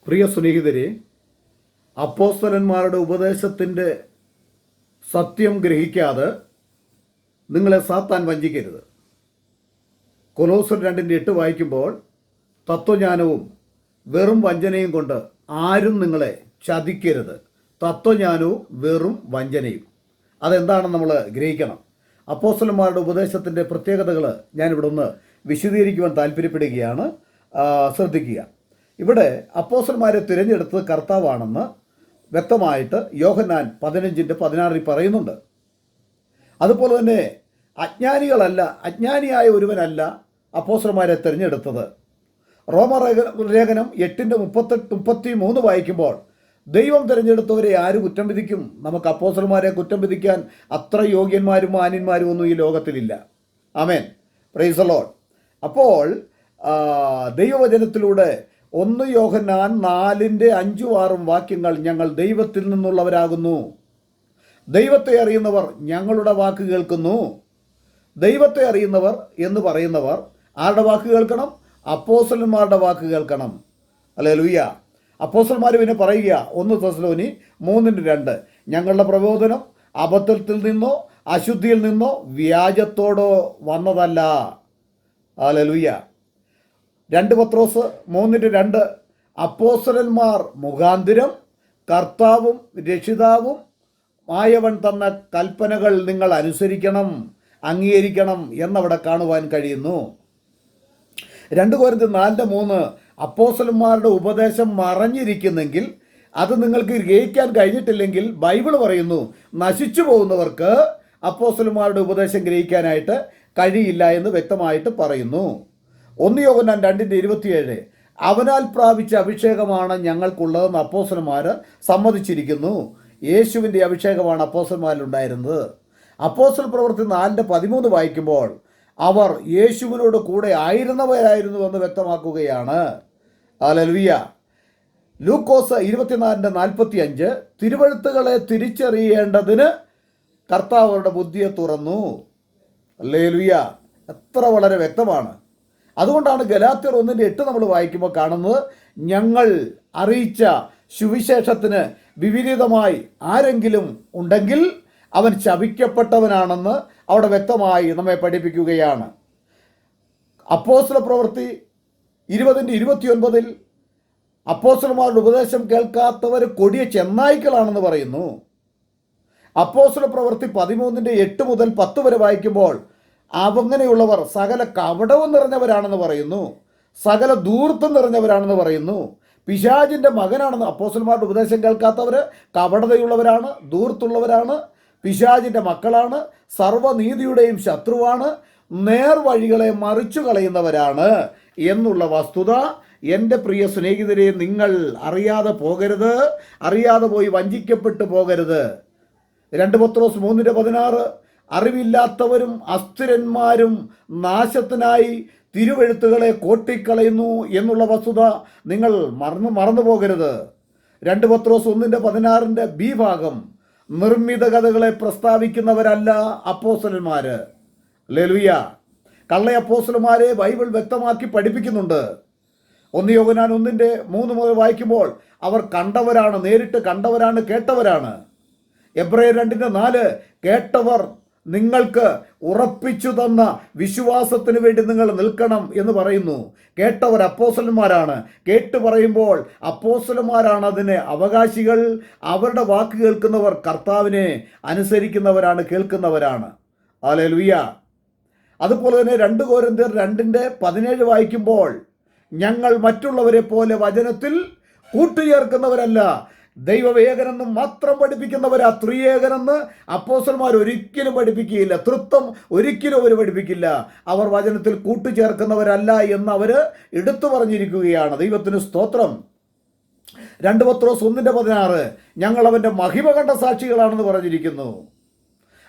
പ്രിയ സ്നേഹിതരെ, അപ്പോസ്തലന്മാരുടെ ഉപദേശത്തിൻ്റെ സത്യം ഗ്രഹിക്കാതെ നിങ്ങളെ സാത്താൻ വഞ്ചിക്കരുത്. കൊലോസ്യർ 2:8 വായിക്കുമ്പോൾ തത്വജ്ഞാനവും വെറും വഞ്ചനയും കൊണ്ട് ആരും നിങ്ങളെ ചതിക്കരുത്. തത്വജ്ഞാനവും വെറും വഞ്ചനയും അതെന്താണെന്ന് നമ്മൾ ഗ്രഹിക്കണം. അപ്പോസ്തലന്മാരുടെ ഉപദേശത്തിൻ്റെ പ്രത്യേകതകൾ ഞാനിവിടെ ഒന്ന് വിശദീകരിക്കുവാൻ താല്പര്യപ്പെടുകയാണ്. ശ്രദ്ധിക്കുക. ഇവിടെ അപ്പോസ്തലന്മാരെ തിരഞ്ഞെടുത്തത് കർത്താവാണെന്ന് വ്യക്തമായിട്ട് യോഹന്നാൻ 15:16 പറയുന്നുണ്ട്. അതുപോലെ തന്നെ അജ്ഞാനിയായ ഒരുവനല്ല അപ്പോസ്തലന്മാരെ തിരഞ്ഞെടുത്തത്. റോമലേഖനം 8:33 വായിക്കുമ്പോൾ ദൈവം തിരഞ്ഞെടുത്തവരെ ആര് കുറ്റം വിധിക്കും? നമുക്ക് അപ്പോസ്തലന്മാരെ കുറ്റം വിധിക്കാൻ അത്ര യോഗ്യന്മാരും മാന്യന്മാരും ഒന്നും ഈ ലോകത്തിലില്ല. ആമേൻ, പ്രൈസ് ദി ലോർഡ്. അപ്പോൾ ദൈവവചനത്തിലൂടെ 1 യോഹന്നാൻ 4:5-6 വാക്യങ്ങൾ ഞങ്ങൾ ദൈവത്തിൽ നിന്നുള്ളവരാകുന്നു. ദൈവത്തെ അറിയുന്നവർ ഞങ്ങളുടെ വാക്ക് കേൾക്കുന്നു. ദൈവത്തെ അറിയുന്നവർ എന്ന് പറയുന്നവർ ആരുടെ വാക്ക് കേൾക്കണം? അപ്പോസ്തലന്മാരുടെ വാക്ക് കേൾക്കണം. ഹല്ലേലൂയ. അപ്പോസ്തലന്മാർ പിന്നെ പറയുക 1 തെസ്സലോനി 3:2 ഞങ്ങളുടെ പ്രബോധനം അബദ്ധത്തിൽ നിന്നോ അശുദ്ധിയിൽ നിന്നോ വ്യാജത്തോടോ വന്നതല്ല. ഹല്ലേലൂയ. 2 പത്രോസ് 3:2 അപ്പോസ്തലന്മാർ മുഖാന്തിരം കർത്താവും രക്ഷിതാവും ആയവൻ തന്ന കൽപ്പനകൾ നിങ്ങൾ അനുസരിക്കണം, അംഗീകരിക്കണം എന്നവിടെ കാണുവാൻ കഴിയുന്നു. 2 കൊരിന്ത്യർ 4:3 അപ്പോസ്തലന്മാരുടെ ഉപദേശം മറഞ്ഞിരിക്കുന്നെങ്കിൽ, അത് നിങ്ങൾക്ക് ഗ്രഹിക്കാൻ കഴിഞ്ഞിട്ടില്ലെങ്കിൽ ബൈബിൾ പറയുന്നു നശിച്ചു പോകുന്നവർക്ക് അപ്പോസ്തലന്മാരുടെ ഉപദേശം ഗ്രഹിക്കാനായിട്ട് കഴിയില്ല എന്ന് വ്യക്തമായിട്ട് പറയുന്നു. 1 യോഹന്നാൻ 2:27 അവനാൽ പ്രാപിച്ച അഭിഷേകമാണ് ഞങ്ങൾക്കുള്ളതെന്ന് അപ്പോസ്തലന്മാർ സമ്മതിച്ചിരിക്കുന്നു. യേശുവിൻ്റെ അഭിഷേകമാണ് അപ്പോസ്തലന്മാരിലുണ്ടായിരുന്നത്. അപ്പോസ്തല പ്രവൃത്തി 4:13 വായിക്കുമ്പോൾ അവർ യേശുവിനോട് കൂടെ ആയിരുന്നവരായിരുന്നുവെന്ന് വ്യക്തമാക്കുകയാണ്. ഹല്ലേലൂയ. ലൂക്കോസ് 24:45 തിരുവെഴുത്തുകളെ തിരിച്ചറിയേണ്ടതിന് കർത്താവ് അവരുടെ ബുദ്ധിയെ തുറന്നു. ഹല്ലേലൂയ. എത്ര വളരെ വ്യക്തമാണ്. അതുകൊണ്ടാണ് ഗലാത്യർ 1:8 നമ്മൾ വായിക്കുമ്പോൾ കാണുന്നത് ഞങ്ങൾ അറിയിച്ച സുവിശേഷത്തിന് വിപരീതമായി ആരെങ്കിലും ഉണ്ടെങ്കിൽ അവൻ ശപിക്കപ്പെട്ടവനാണെന്ന് അവിടെ വ്യക്തമായി നമ്മെ പഠിപ്പിക്കുകയാണ്. അപ്പോസ്തല പ്രവൃത്തി 20:29 അപ്പോസ്തലന്മാരുടെ ഉപദേശം കേൾക്കാത്തവർ കൊടിയ ചെന്നായ്ക്കളാണെന്ന് പറയുന്നു. അപ്പോസ്തല പ്രവൃത്തി 13:8 മുതൽ 10 വരെ വായിക്കുമ്പോൾ അങ്ങനെയുള്ളവർ സകല കപടവും നിറഞ്ഞവരാണെന്ന് പറയുന്നു, സകല ധൂർത്തും നിറഞ്ഞവരാണെന്ന് പറയുന്നു, പിശാചിൻ്റെ മകനാണെന്ന്. അപ്പോസ്തലന്മാരുടെ ഉപദേശം കേൾക്കാത്തവർ കപടതയുള്ളവരാണ്, ധൂർത്തുള്ളവരാണ്, പിശാചിൻ്റെ മക്കളാണ്, സർവ്വനീതിയുടെയും ശത്രുവാണ്, നേർവഴികളെ മറിച്ചു കളയുന്നവരാണ് എന്നുള്ള വസ്തുത എൻ്റെ പ്രിയ സ്നേഹിതരെ നിങ്ങൾ അറിയാതെ പോകരുത്, അറിയാതെ പോയി വഞ്ചിക്കപ്പെട്ടു പോകരുത്. 2 പത്രോസ് 3:16 അറിവില്ലാത്തവരും അസ്ഥിരന്മാരും നാശത്തിനായി തിരുവെഴുത്തുകളെ കോട്ടിക്കളയുന്നു എന്നുള്ള വസ്തുത നിങ്ങൾ മറന്നു പോകരുത്. 2 പത്രോസ് 1:16 ബി ഭാഗം നിർമ്മിത കഥകളെ പ്രസ്താവിക്കുന്നവരല്ല അപ്പോസ്തലന്മാർ. ഹല്ലേലൂയ. കള്ള അപ്പോസ്തലന്മാരെ ബൈബിൾ വ്യക്തമാക്കി പഠിപ്പിക്കുന്നുണ്ട്. 1 യോഹന്നാൻ 1:3 മുതൽ വായിക്കുമ്പോൾ അവർ കണ്ടവരാണ്, നേരിട്ട് കണ്ടവരാണ്, കേട്ടവരാണ്. എബ്രായർ 2:4 കേട്ടവർ നിങ്ങൾക്ക് ഉറപ്പിച്ചു തന്ന വിശ്വാസത്തിന് വേണ്ടി നിങ്ങൾ നിൽക്കണം എന്ന് പറയുന്നു. കേട്ടവർ അപ്പോസ്തലന്മാരാണ്. കേട്ട് പറയുമ്പോൾ അപ്പോസ്തലന്മാരാണ് അതിന് അവകാശികൾ. അവരുടെ വാക്ക് കേൾക്കുന്നവർ കർത്താവിനെ അനുസരിക്കുന്നവരാണ്, കേൾക്കുന്നവരാണ്. ഹല്ലേലൂയ. അതുപോലെ തന്നെ 2 കൊരിന്ത്യർ 2:17 വായിക്കുമ്പോൾ ഞങ്ങൾ മറ്റുള്ളവരെ പോലെ വചനത്തിൽ കൂട്ടുചേർക്കുന്നവരല്ല, ദൈവവേകനെന്ന് മാത്രം പഠിപ്പിക്കുന്നവരാ. ത്രിയേകനെന്ന് അപ്പോസ്തലന്മാർ ഒരിക്കലും പഠിപ്പിക്കുകയില്ല, തൃത്വം ഒരിക്കലും അവർ പഠിപ്പിക്കില്ല. അവർ വചനത്തിൽ കൂട്ടുചേർക്കുന്നവരല്ല എന്ന് അവർ എടുത്തു പറഞ്ഞിരിക്കുകയാണ്. ദൈവത്തിന് സ്തോത്രം. 2 പത്രോസ് 1:16 ഞങ്ങൾ അവൻ്റെ മഹിമ കണ്ട സാക്ഷികളാണെന്ന് പറഞ്ഞിരിക്കുന്നു.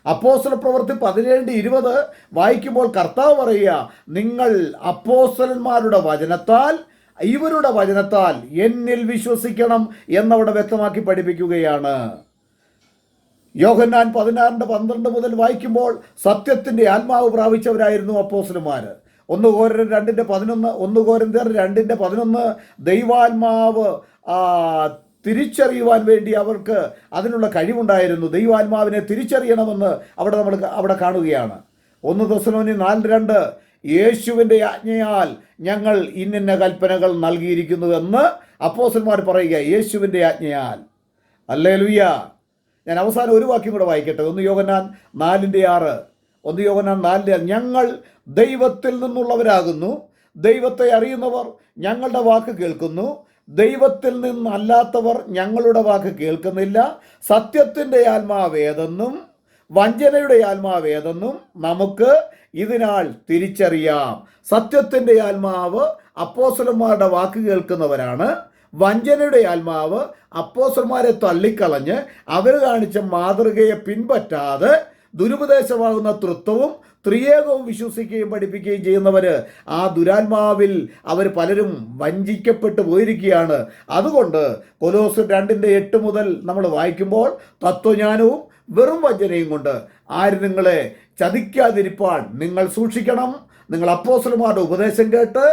അപ്പോസ്തല പ്രവൃത്തി 17:20 വായിക്കുമ്പോൾ കർത്താവ് പറയുക നിങ്ങൾ അപ്പോസ്തലന്മാരുടെ വചനത്താൽ, ഇവരുടെ വചനത്താൽ എന്നിൽ വിശ്വസിക്കണം എന്നവിടെ വ്യക്തമാക്കി പഠിപ്പിക്കുകയാണ്. യോഹന്നാൻ 16:12 മുതൽ വായിക്കുമ്പോൾ സത്യത്തിൻ്റെ ആത്മാവ് പ്രാപിച്ചവരായിരുന്നു അപ്പോസ്തലന്മാർ. 1 കൊരിന്ത്യർ 2:11 ദൈവാത്മാവ് ആ, തിരിച്ചറിയുവാൻ വേണ്ടി അവർക്ക് അതിനുള്ള കഴിവുണ്ടായിരുന്നു. ദൈവാത്മാവിനെ തിരിച്ചറിയണമെന്ന് അവിടെ കാണുകയാണ്. 1 തെസ്സലോനിക്കർ 4:2 യേശുവിൻ്റെ ആജ്ഞയാൽ ഞങ്ങൾ ഇന്നിന്ന കൽപ്പനകൾ നൽകിയിരിക്കുന്നുവെന്ന് അപ്പോസ്തലന്മാർ പറയുക. യേശുവിൻ്റെ ആജ്ഞയാൽ. ഹല്ലേലൂയ. ഞാൻ അവസാനം ഒരു വാക്യം കൂടെ വായിക്കട്ടെ. 1 യോഹന്നാൻ 4:6. 1 യോഹന്നാൻ 4:6 ഞങ്ങൾ ദൈവത്തിൽ നിന്നുള്ളവരാകുന്നു, ദൈവത്തെ അറിയുന്നവർ ഞങ്ങളുടെ വാക്ക് കേൾക്കുന്നു, ദൈവത്തിൽ നിന്നല്ലാത്തവർ ഞങ്ങളുടെ വാക്ക് കേൾക്കുന്നില്ല. സത്യത്തിൻ്റെ ആത്മാവേതെന്നും വഞ്ചനയുടെ ആത്മാവേതെന്നും നമുക്ക് ഇതിനാൽ തിരിച്ചറിയാം. സത്യത്തിൻ്റെ ആത്മാവ് അപ്പോസ്തലന്മാരുടെ വാക്ക് കേൾക്കുന്നവരാണ്. വഞ്ചനയുടെ ആത്മാവ് അപ്പോസ്തലന്മാരെ തള്ളിക്കളഞ്ഞ് അവർ കാണിച്ച മാതൃകയെ പിൻപറ്റാതെ ദുരുപദേശമാകുന്ന തൃത്വവും ത്രിയേകവും വിശ്വസിക്കുകയും പഠിപ്പിക്കുകയും ചെയ്യുന്നവർ, ആ ദുരാത്മാവിൽ അവർ പലരും വഞ്ചിക്കപ്പെട്ടു പോയിരിക്കുകയാണ്. അതുകൊണ്ട് കൊലോസ്യർ 2:8 മുതൽ നമ്മൾ വായിക്കുമ്പോൾ തത്വജ്ഞാനവും വെറും വഞ്ചനയും കൊണ്ട് ആര് നിങ്ങളെ ചതിക്കാതിരിപ്പാൻ നിങ്ങൾ സൂക്ഷിക്കണം. നിങ്ങൾ അപ്പോസ്തലന്മാരുടെ ഉപദേശം കേട്ട്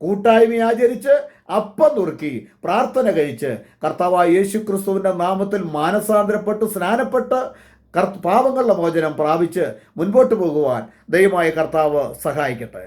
കൂട്ടായ്മ ആചരിച്ച് അപ്പം നുറുക്കി പ്രാർത്ഥന കഴിച്ച് കർത്താവായ യേശു ക്രിസ്തുവിൻ്റെ നാമത്തിൽ മാനസാന്തരപ്പെട്ട് സ്നാനപ്പെട്ട് പാപങ്ങളുടെ മോചനം പ്രാപിച്ച് മുൻപോട്ട് പോകുവാൻ ദൈവമായ കർത്താവ് സഹായിക്കട്ടെ.